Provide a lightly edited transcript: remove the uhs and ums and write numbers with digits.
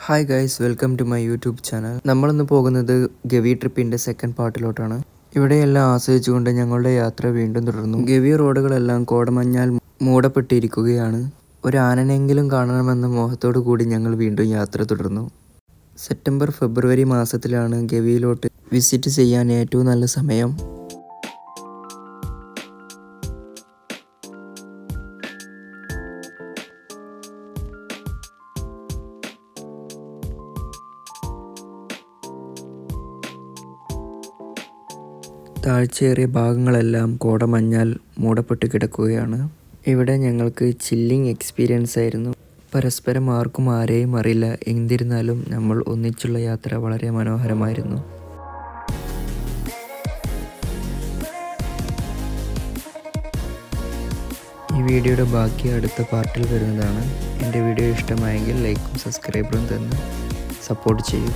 Hi guys, welcome to my YouTube channel. നമ്മളിന്ന് പോകുന്നത് Gavi ട്രിപ്പിൻ്റെ second പാർട്ടിലോട്ടാണ്. ഇവിടെയെല്ലാം ആസ്വദിച്ചുകൊണ്ട് ഞങ്ങളുടെ യാത്ര വീണ്ടും തുടർന്നു. ഗവി റോഡുകളെല്ലാം കോടമഞ്ഞാൽ മൂടപ്പെട്ടിരിക്കുകയാണ്. ഒരു ആനനെങ്കിലും കാണണമെന്ന മോഹത്തോടു കൂടി ഞങ്ങൾ വീണ്ടും യാത്ര തുടർന്നു. സെപ്റ്റംബർ ഫെബ്രുവരി മാസത്തിലാണ് ഗവിയിലോട്ട് വിസിറ്റ് ചെയ്യാൻ ഏറ്റവും നല്ല സമയം. താഴ്ചയേറിയ ഭാഗങ്ങളെല്ലാം കോടമഞ്ഞാൽ മൂടപ്പെട്ട് കിടക്കുകയാണ്. ഇവിടെ ഞങ്ങൾക്ക് ചില്ലിങ് എക്സ്പീരിയൻസ് ആയിരുന്നു. പരസ്പരം ആർക്കും ആരെയും അറിയില്ല. എന്നിരുന്നാലും നമ്മൾ ഒന്നിച്ചുള്ള യാത്ര വളരെ മനോഹരമായിരുന്നു. ഈ വീഡിയോയുടെ ബാക്കി അടുത്ത പാർട്ടിൽ വരുന്നതാണ്. എൻ്റെ വീഡിയോ ഇഷ്ടമായെങ്കിൽ ലൈക്കും സബ്സ്ക്രൈബറും തന്ന് സപ്പോർട്ട് ചെയ്യൂ.